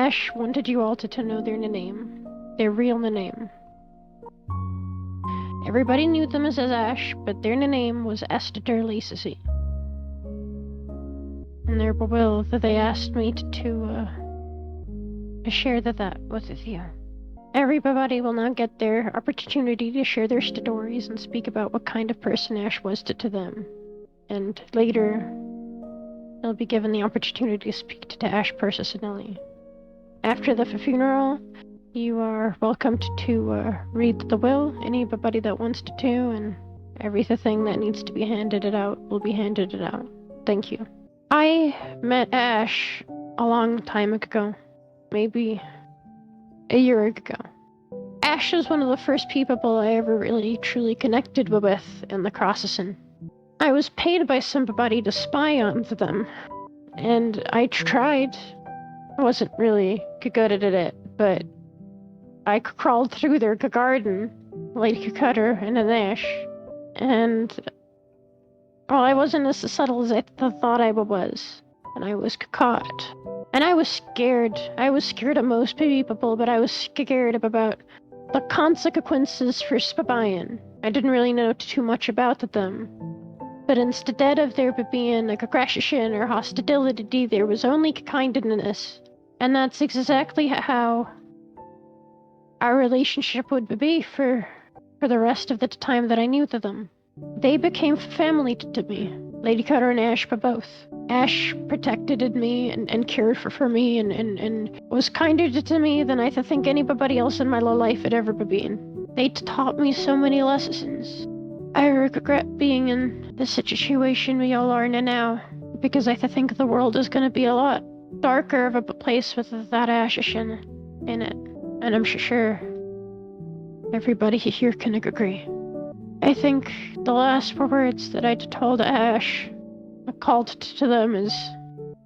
Ash wanted you all to know their name. Their real name. Everybody knew them as Ash, but their name was Ester Lacey. And their will that they asked me to share that with you. Everybody will now get their opportunity to share their stories and speak about what kind of person Ash was to them. And later, they'll be given the opportunity to speak to Ash personally. After the funeral, you are welcome to read the will, anybody that wants to, and everything that needs to be handed it out will be handed it out. Thank you. I met Ash a long time ago, maybe a year ago. Ash was one of the first people I ever really truly connected with in the Crosseson. I was paid by somebody to spy on them, and I tried. I wasn't really good at it, but I crawled through their garden like a cutter and an Ash, and well, I wasn't as subtle as I thought I was, and I was caught. And I was scared. I was scared of most people, but I was scared about the consequences for spying. I didn't really know too much about them. But instead of there being aggression or hostility, there was only kindness. And that's exactly how our relationship would be for the rest of the time that I knew them. They became family to me. Lady Cutter and Ash both. Ash protected me and cared for me and was kinder to me than I think anybody else in my life had ever been. They taught me so many lessons. I regret being in the situation we all are in now, because I think the world is going to be a lot darker of a place with that Ash in it. And I'm sure everybody here can agree. I think the last words that I told Ash, I called to them as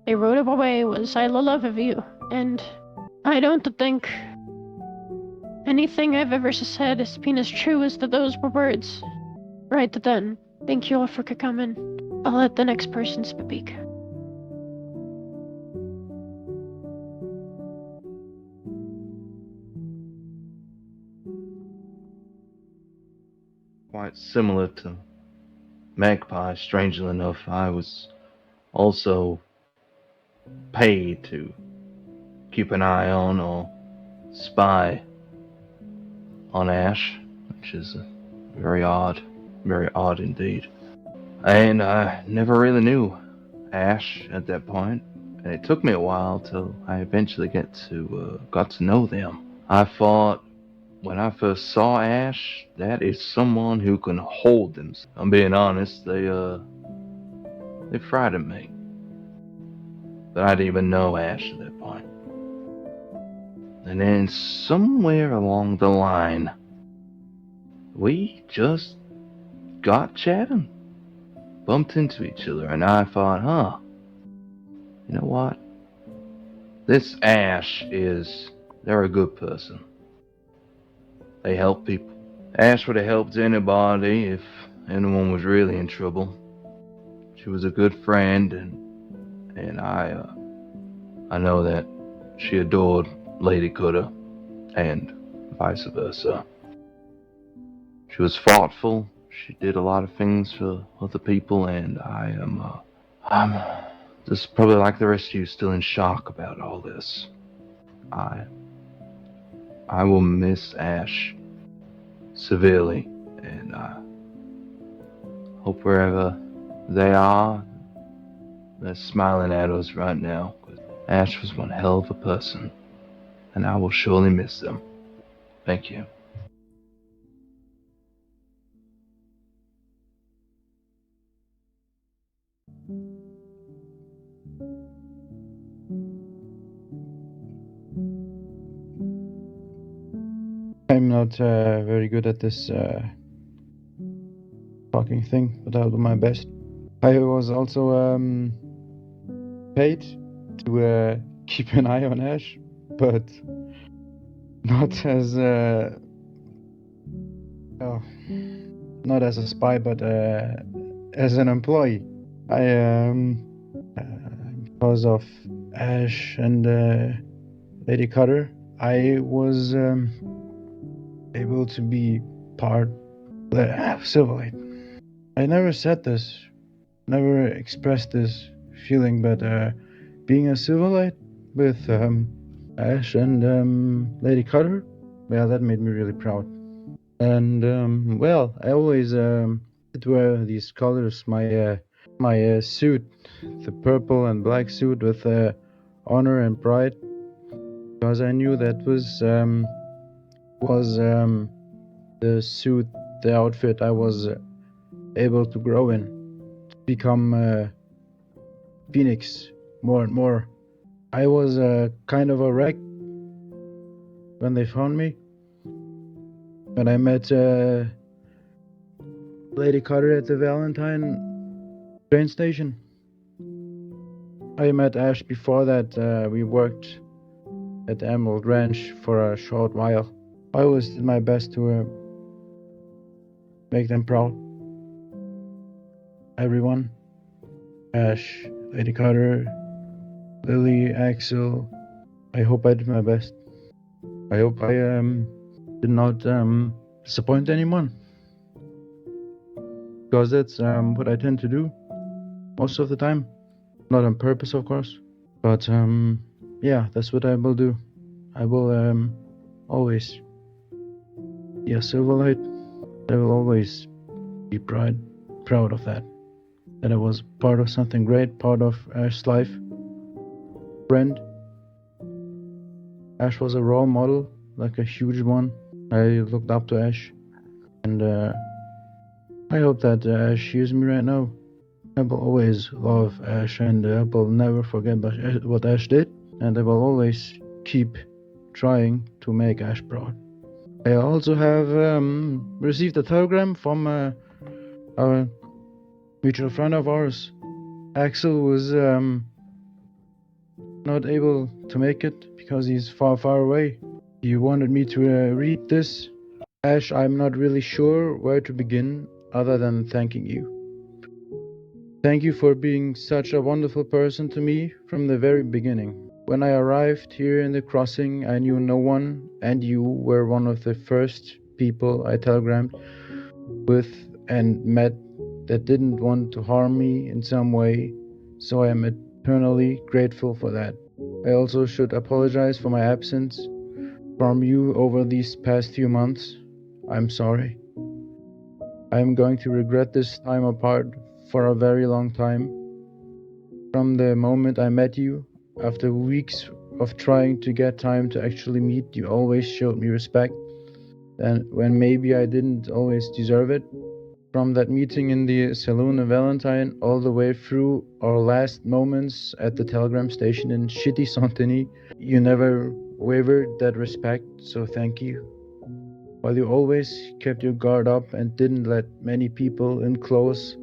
they rode away, was, I love you. And I don't think anything I've ever said has been as true as those words right then. Thank you all for coming. I'll let the next person speak. Quite similar to Magpie, strangely enough, I was also paid to keep an eye on or spy on Ash, which is very odd indeed. And I never really knew Ash at that point, and it took me a while till I eventually got to know them. I thought when I first saw Ash, that is someone who can hold them. I'm being honest, they frightened me. But I didn't even know Ash at that point. And then somewhere along the line, we just got chatting. Bumped into each other, and I thought, you know what? This Ash they're a good person. They help people. Ash would have helped anybody if anyone was really in trouble. She was a good friend, and I know that she adored Lady Cutter, and vice versa. She was thoughtful. She did a lot of things for other people, and I'm just probably like the rest of you, still in shock about all this. I will miss Ash severely, and I hope wherever they are, they're smiling at us right now. Ash was one hell of a person, and I will surely miss them. Thank you. I'm not very good at this talking thing, but I'll do my best. I was also paid to keep an eye on Ash, but not as not as a spy, but as an employee. I because of Ash and Lady Cutter, I was able to be part of Silverlight. I never said this, never expressed this feeling, but being a Silverlight with Ash and Lady Cutter, well, that made me really proud. And well, I always did wear these colors. My suit, the purple and black suit with honor and pride, because I knew that was the suit, the outfit I was able to grow in, to become Phoenix more and more. I was kind of a wreck when they found me. When I met Lady Cutter at the Valentine train station. I met Ash before that. We worked at the Emerald Ranch for a short while. I always did my best to make them proud. Everyone. Ash, Lady Cutter, Lily, Axel. I hope I did my best. I hope I did not disappoint anyone. Because that's what I tend to do most of the time. Not on purpose, of course. But yeah, that's what I will do. I will always be a Silverlight. I will always be proud of that. That I was part of something great, part of Ash's life. Friend. Ash was a role model, like a huge one. I looked up to Ash. And I hope that Ash hears me right now. I will always love Ash, and I will never forget what Ash did. And I will always keep trying to make Ash proud. I also have received a telegram from a mutual friend of ours. Axel was not able to make it because he's far away. He wanted me to read this. Ash, I'm not really sure where to begin other than thanking you. Thank you for being such a wonderful person to me from the very beginning. When I arrived here in the crossing, I knew no one, and you were one of the first people I telegrammed with and met that didn't want to harm me in some way, so I am eternally grateful for that. I also should apologize for my absence from you over these past few months. I'm sorry. I am going to regret this time apart for a very long time. From the moment I met you, after weeks of trying to get time to actually meet, you always showed me respect, and when maybe I didn't always deserve it. From that meeting in the saloon of Valentine all the way through our last moments at the telegram station in shitty Saint-Denis, you never wavered that respect, so thank you. While you always kept your guard up and didn't let many people in close,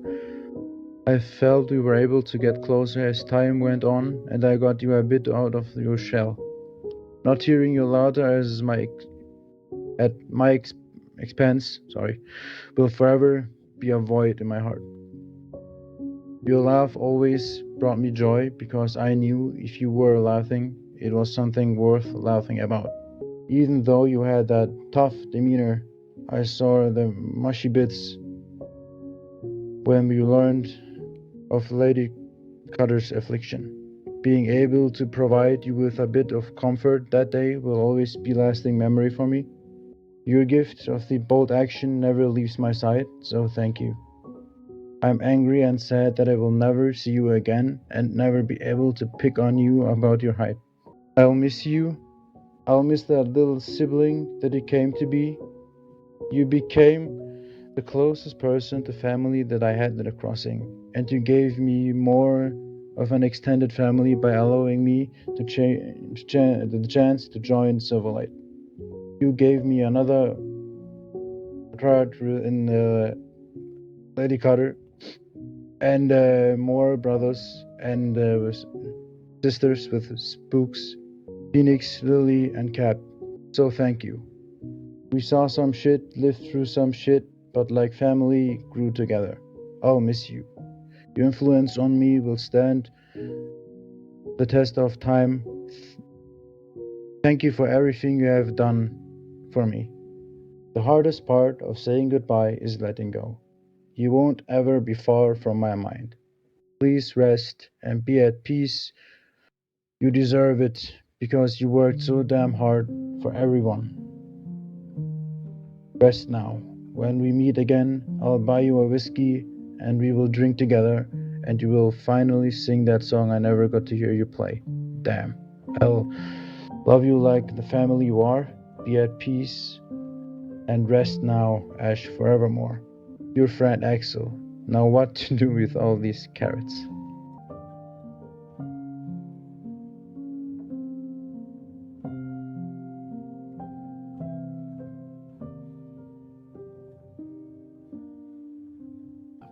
I felt we were able to get closer as time went on, and I got you a bit out of your shell. Not hearing you louder at my expense, will forever be a void in my heart. Your laugh always brought me joy because I knew if you were laughing, it was something worth laughing about. Even though you had that tough demeanor, I saw the mushy bits when we learned of Lady Cutter's affliction. Being able to provide you with a bit of comfort that day will always be a lasting memory for me. Your gift of the bold action never leaves my side, so thank you. I'm angry and sad that I will never see you again and never be able to pick on you about your height. I'll miss you. I'll miss that little sibling that you came to be. You became the closest person to family that I had at the crossing, and you gave me more of an extended family by allowing me to the chance to join Silverlight. You gave me another part in Lady Cutter, and more brothers and sisters with Spooks, Phoenix, Lily, and Cap. So thank you. We saw some shit, lived through some shit, but like family, grew together. I'll miss you. Your influence on me will stand the test of time. Thank you for everything you have done for me. The hardest part of saying goodbye is letting go. You won't ever be far from my mind. Please rest and be at peace. You deserve it because you worked so damn hard for everyone. Rest now. When we meet again, I'll buy you a whiskey and we will drink together and you will finally sing that song I never got to hear you play. Damn. I'll love you like the family you are. Be at peace and rest now, Ash, forevermore. Your friend Axel. Now what to do with all these carrots?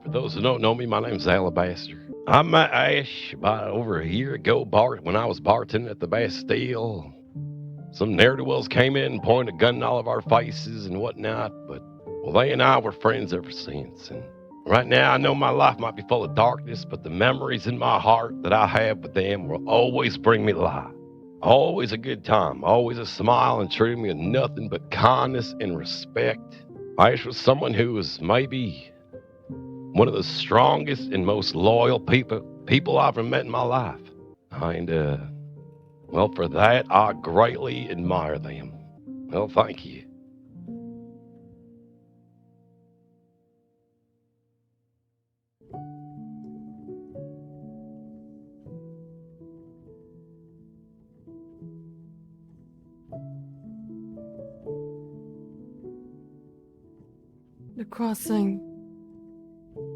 For those who don't know me, my name's Alabaster. I met Ash about over a year ago when I was bartending at the Bastille. Some ne'er-do-wells came in and pointed a gun in all of our faces and whatnot, but, well, they and I were friends ever since. And right now, I know my life might be full of darkness, but the memories in my heart that I have with them will always bring me life. Always a good time, always a smile, and treating me with nothing but kindness and respect. Ash was someone who was maybe one of the strongest and most loyal people I've ever met in my life. And, well, for that, I greatly admire them. Well, thank you. The crossing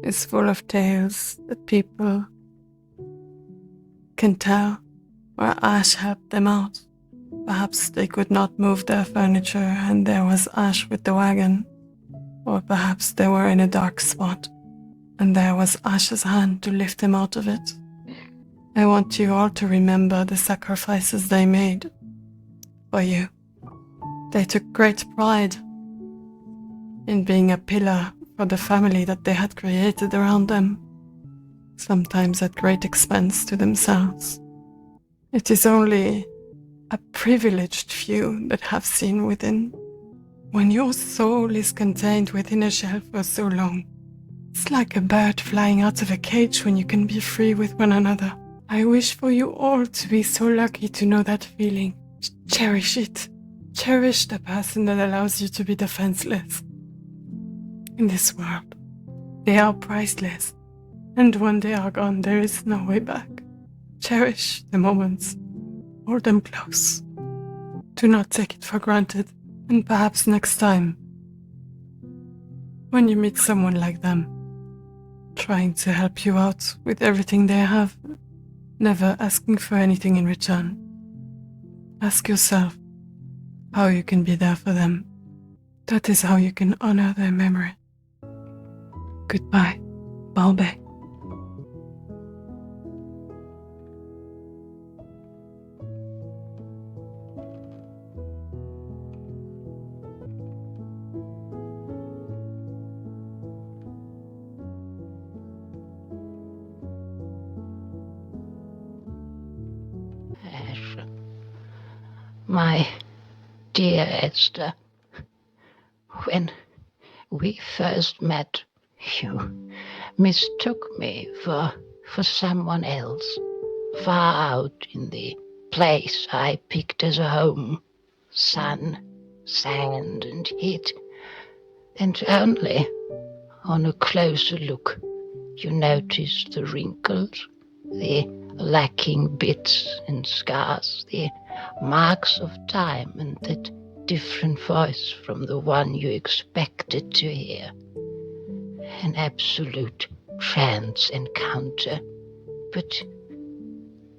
is full of tales that people can tell where Ash helped them out. Perhaps they could not move their furniture and there was Ash with the wagon. Or perhaps they were in a dark spot and there was Ash's hand to lift them out of it. I want you all to remember the sacrifices they made for you. They took great pride in being a pillar for the family that they had created around them, sometimes at great expense to themselves. It is only a privileged few that have seen within. When your soul is contained within a shell for so long, it's like a bird flying out of a cage when you can be free with one another. I wish for you all to be so lucky to know that feeling. Cherish it. Cherish the person that allows you to be defenseless. In this world, they are priceless, and when they are gone, there is no way back. Cherish the moments. Hold them close. Do not take it for granted, and perhaps next time, when you meet someone like them, trying to help you out with everything they have, never asking for anything in return, ask yourself how you can be there for them. That is how you can honor their memory. Goodbye, Balbe. Ash, my dear Esther, when we first met, you mistook me for someone else, far out in the place I picked as a home. Sun, sand, and heat. And only on a closer look, you notice the wrinkles, the lacking bits and scars, the marks of time, and that different voice from the one you expected to hear. An absolute trance encounter. But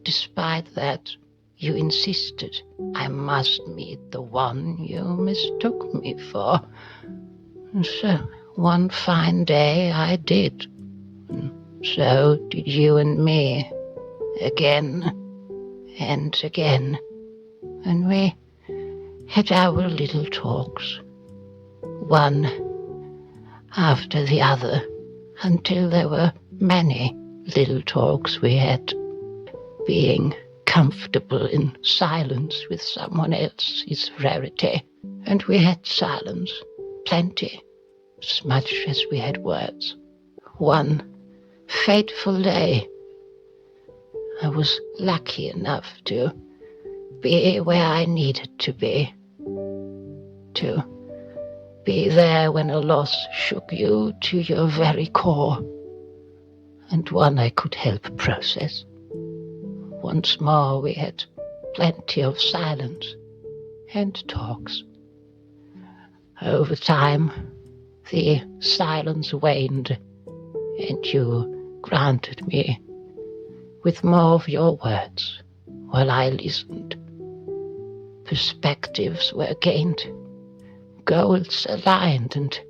despite that, you insisted I must meet the one you mistook me for. And so one fine day I did. And so did you and me. Again and again. And we had our little talks, one after the other, until there were many little talks we had, being comfortable in silence with someone else is rarity. And we had silence, plenty, as much as we had words. One fateful day, I was lucky enough to be where I needed to be there when a loss shook you to your very core, and one I could help process. Once more we had plenty of silence and talks. Over time, the silence waned, and you granted me with more of your words while I listened. Perspectives were gained, goals aligned, and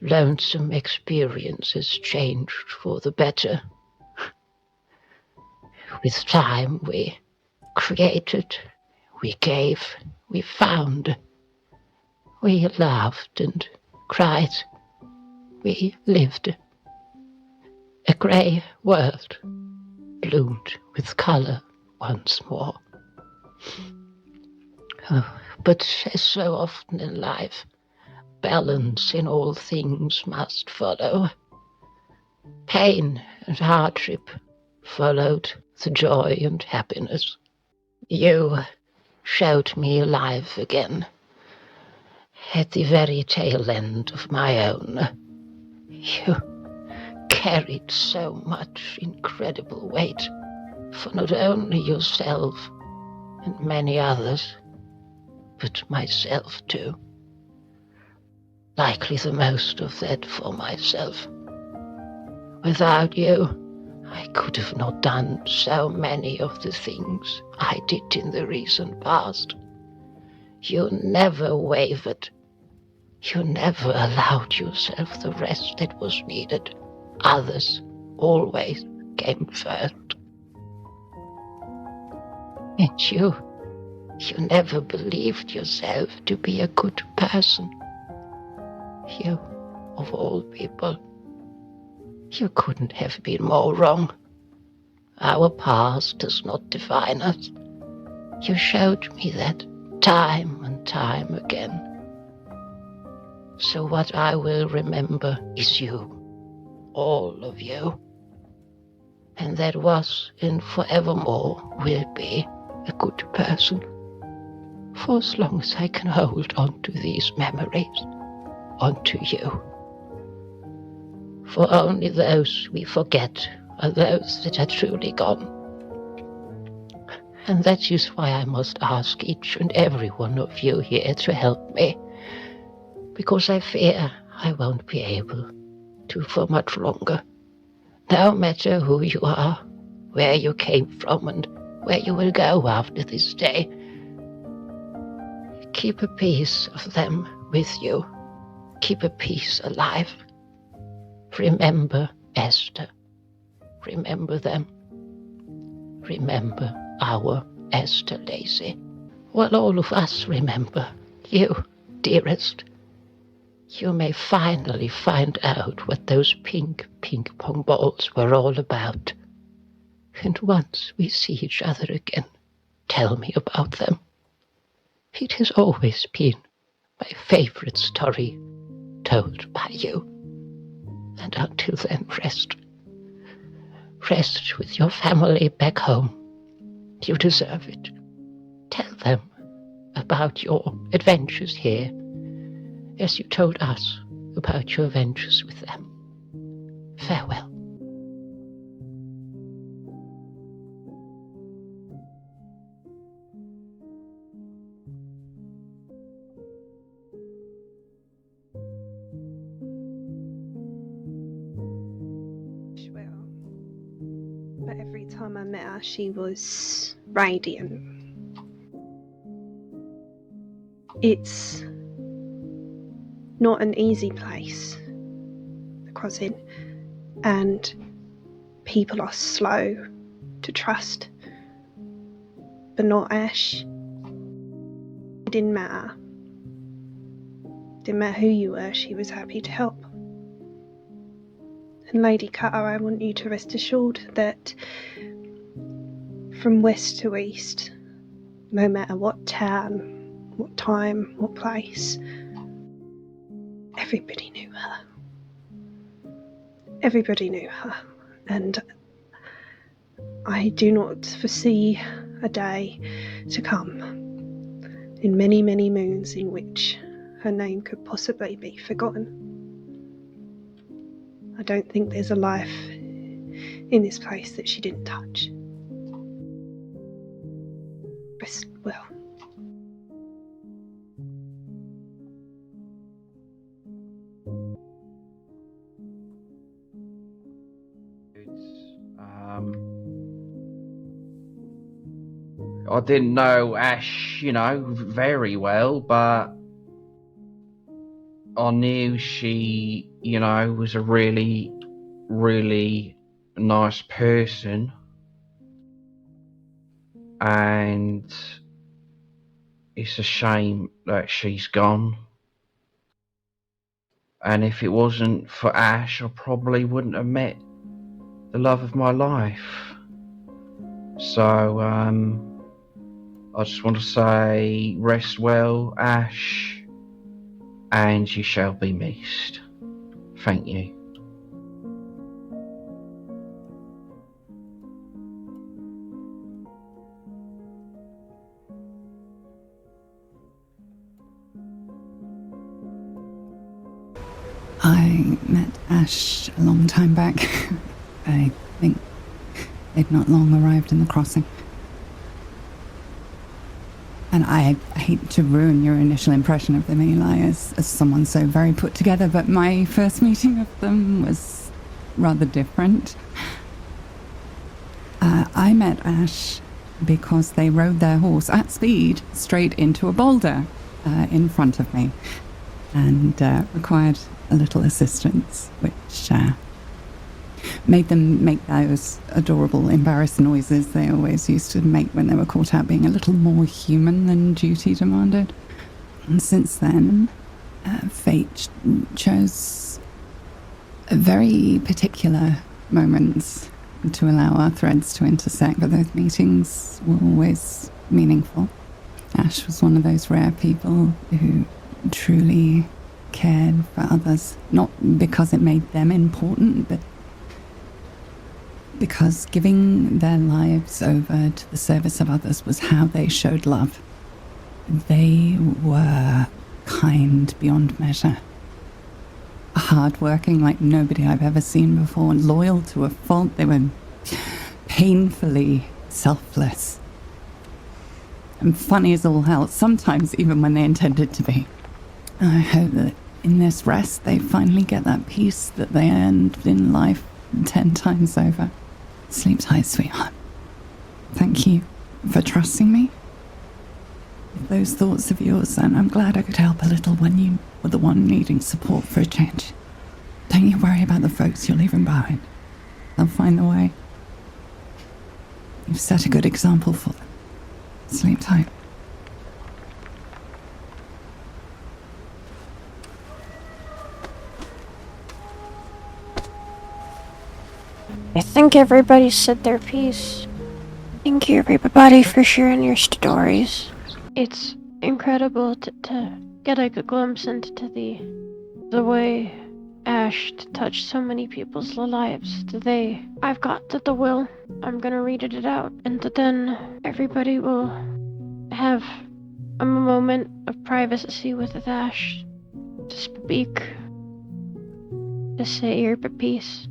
lonesome experiences changed for the better. With time we created, we gave, we found. We laughed and cried. We lived. A grey world bloomed with colour once more. But as so often in life, balance in all things must follow. Pain and hardship followed the joy and happiness. You showed me alive again, at the very tail end of my own. You carried so much incredible weight for not only yourself and many others, but myself too. Likely the most of that for myself. Without you, I could have not done so many of the things I did in the recent past. You never wavered. You never allowed yourself the rest that was needed. Others always came first. And you never believed yourself to be a good person. You, of all people, you couldn't have been more wrong. Our past does not define us. You showed me that time and time again. So what I will remember is you, all of you. And that was and forevermore will be a good person. For as long as I can hold on to these memories, onto you. For only those we forget are those that are truly gone. And that is why I must ask each and every one of you here to help me, because I fear I won't be able to for much longer. No matter who you are, where you came from, and where you will go after this day, keep a piece of them with you. Keep a piece alive. Remember Ester. Remember them. Remember our Ester Lacey. Well, all of us remember you, dearest. You may finally find out what those pink ping-pong balls were all about. And once we see each other again, tell me about them. It has always been my favorite story told by you. And until then, rest. Rest with your family back home. You deserve it. Tell them about your adventures here, as you told us about your adventures with them. Farewell. Well, but every time I met her, she was radiant. It's not an easy place, the crossing, and people are slow to trust. But not Ash. It didn't matter. Didn't matter who you were, she was happy to help. And Lady Cutter, I want you to rest assured that from west to east, no matter what town, what time, what place. Everybody knew her. Everybody knew her, and I do not foresee a day to come in many, many moons in which her name could possibly be forgotten. I don't think there's a life in this place that she didn't touch. Rest well. I didn't know Ash, very well, but I knew she, was a really, really nice person. And it's a shame that she's gone. And if it wasn't for Ash, I probably wouldn't have met the love of my life. So, I just want to say, rest well, Ash, and you shall be missed. Thank you. I met Ash a long time back. I think they'd not long arrived in the crossing. And I hate to ruin your initial impression of them, Eli, as someone so very put together, but my first meeting of them was rather different. I met Ash because they rode their horse at speed straight into a boulder in front of me and required a little assistance, which made them make those adorable embarrassed noises they always used to make when they were caught out being a little more human than duty demanded. And since then, fate chose very particular moments to allow our threads to intersect, but those meetings were always meaningful. Ash was one of those rare people who truly cared for others, not because it made them important, but because giving their lives over to the service of others was how they showed love. They were kind beyond measure, hard-working like nobody I've ever seen before, loyal to a fault. They were painfully selfless and funny as all hell, sometimes even when they intended to be. I hope that in this rest they finally get that peace that they earned in life 10 times over. Sleep tight, sweetheart. Thank you for trusting me with those thoughts of yours, and I'm glad I could help a little when you were the one needing support for a change. Don't you worry about the folks you're leaving behind. They'll find the way. You've set a good example for them. Sleep tight. I think everybody said their piece. Thank you, everybody, for sharing your stories. It's incredible to get a glimpse into the way Ash touched so many people's lives. I've got the will. I'm gonna read it out, and then everybody will have a moment of privacy with Ash to speak, to say your piece.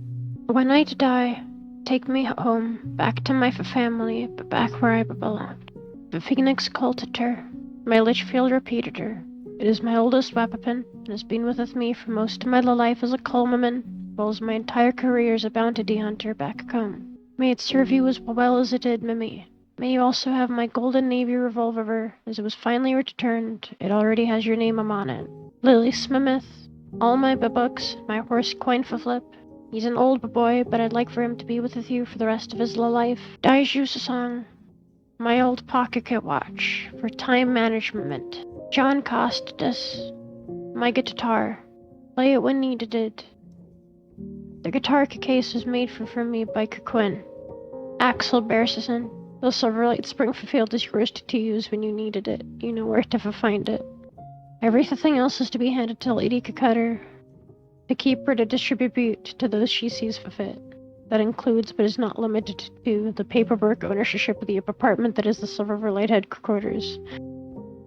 When I die, take me home, back to my family, but back where I belonged. The Phoenix Cultitor, my Litchfield Repeater. It is my oldest weapon, and has been with me for most of my life as a Coleman, as well as my entire career as a bounty hunter back home. May it serve you as well as it did me. May you also have my Golden Navy revolver, as it was finally returned. It already has your name on it. Lily Smith, all my books, my horse coin for flip. He's an old boy, but I'd like for him to be with you for the rest of his life. Daiju song, my old pocket watch for time management. John Costas, my guitar. Play it when needed. The guitar case was made for me by Quinn. Axel Bersison, The Silverlight Springfield is yours to use when you needed it. You know where to find it. Everything else is to be handed to Lady Cutter to keep her to distribute to those she sees fit. That includes, but is not limited to, the paperwork ownership of the apartment that is the Silverlight headquarters,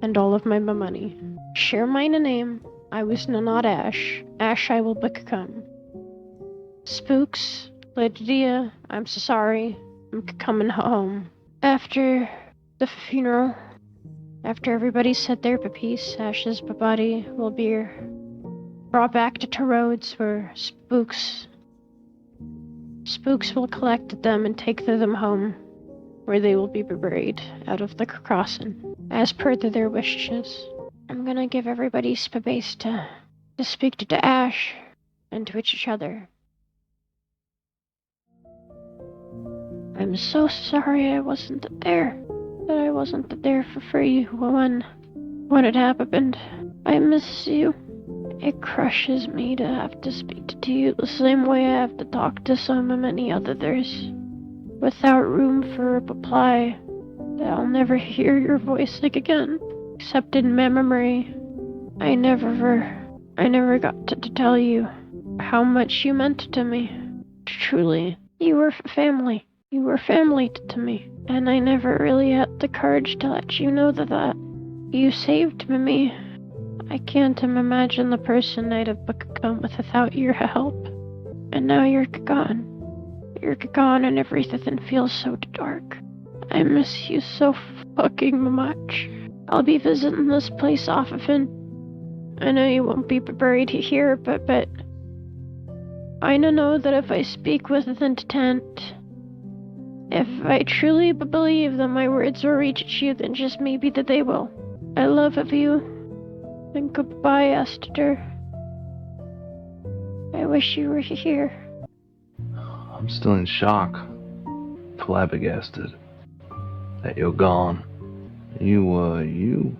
and all of my money. Share mine a name. I was not Ash. Ash I will become. Spooks, Lydia, I'm so sorry. I'm coming home. After the funeral, after everybody said their piece, Ash's body will be brought back to Rhodes, where Spooks will collect them and take them home, where they will be buried out of the crossing, as per their wishes. I'm gonna give everybody space to speak to Ash and to each other. I'm so sorry I wasn't there. That I wasn't there for you when it happened. I miss you. It crushes me to have to speak to you the same way I have to talk to so many others, without room for a reply. I'll never hear your voice again, except in memory. I never got to tell you how much you meant to me. Truly, you were family. You were family to me, and I never really had the courage to let you know that. You saved me. I can't imagine the person I'd have become without your help. And now you're gone. You're gone and everything feels so dark. I miss you so fucking much. I'll be visiting this place often. I know you won't be buried here, but I know that if I speak with intent, if I truly believe that my words will reach you, then just maybe that they will. I love you. And goodbye, Esther. I wish you were here. I'm still in shock, flabbergasted that you're gone. You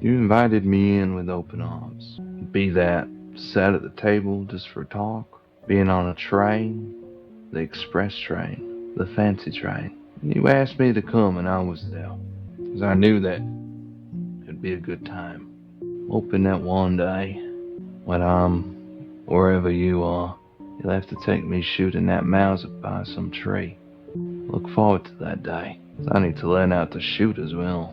invited me in with open arms. Be that sat at the table just for talk, being on a train, the express train, the fancy train. You asked me to come and I was there, because I knew that it'd be a good time. Hoping that one day, when I'm wherever you are, you'll have to take me shooting that Mauser by some tree. Look forward to that day. I need to learn how to shoot as well.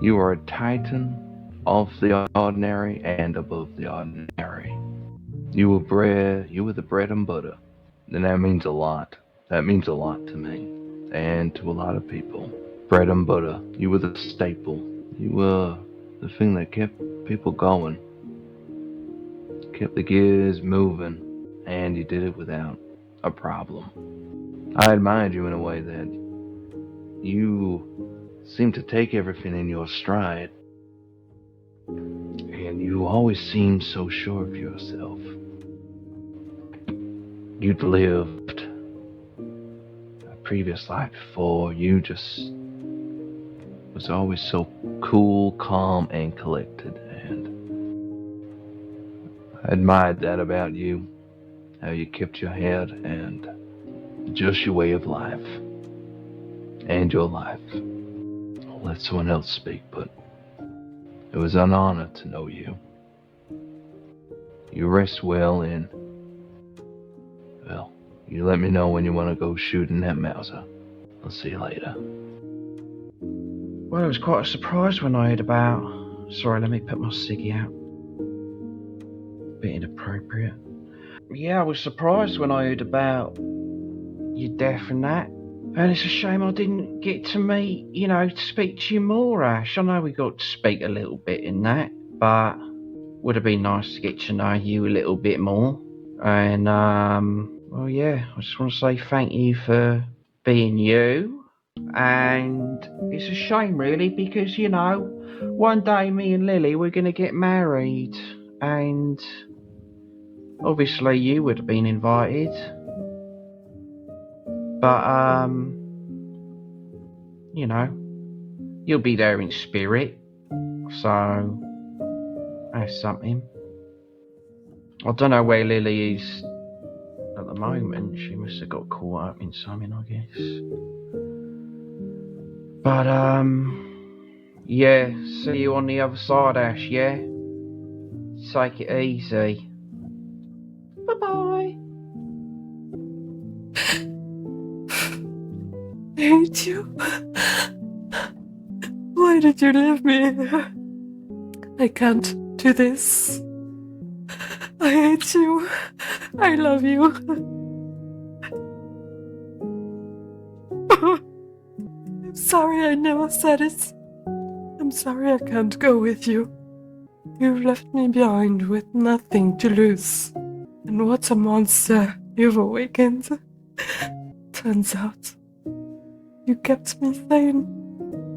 You are a titan, off the ordinary and above the ordinary. You were the bread and butter. And that means a lot. That means a lot to me. And to a lot of people. Bread and butter. You were the staple. You were the thing that kept people going. Kept the gears moving. And you did it without a problem. I admired you in a way that you seemed to take everything in your stride. And you always seemed so sure of yourself. You'd lived a previous life before. You just was always so cool, calm, and collected. And I admired that about you. How you kept your head and just your way of life. And your life. I'll let someone else speak, but it was an honor to know you. You rest well in. Well, you let me know when you want to go shooting that Mauser. I'll see you later. Well, it was quite a surprise when I heard about... Sorry, let me put my ciggy out. Bit inappropriate. Yeah, I was surprised when I heard about your death and that. And it's a shame I didn't get to meet, to speak to you more, Ash. I know we got to speak a little bit in that, but would have been nice to get to know you a little bit more. And, well, yeah, I just want to say thank you for being you. And it's a shame, really, because, one day me and Lily were going to get married. And obviously you would have been invited. But, you'll be there in spirit, so that's something. I don't know where Lily is at the moment. She must have got caught up in something, I guess. But, yeah, see you on the other side, Ash, yeah? Take it easy. Bye-bye. I hate you. Why did you leave me? I can't do this. I hate you. I love you. I'm sorry I never said it. I'm sorry I can't go with you. You've left me behind with nothing to lose. And what a monster you've awakened. Turns out, you kept me sane.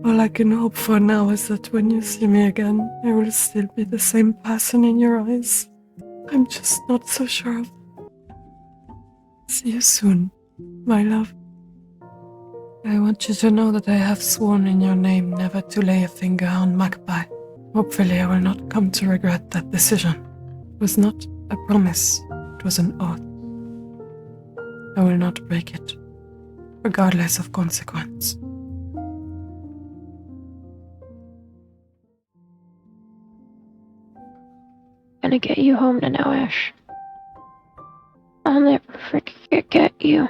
All I can hope for now is that when you see me again, I will still be the same person in your eyes. I'm just not so sure of. See you soon, my love. I want you to know that I have sworn in your name never to lay a finger on Magpie. Hopefully I will not come to regret that decision. It was not a promise, it was an oath. I will not break it, regardless of consequence. Gonna get you home now, Ash. I'll never forget you.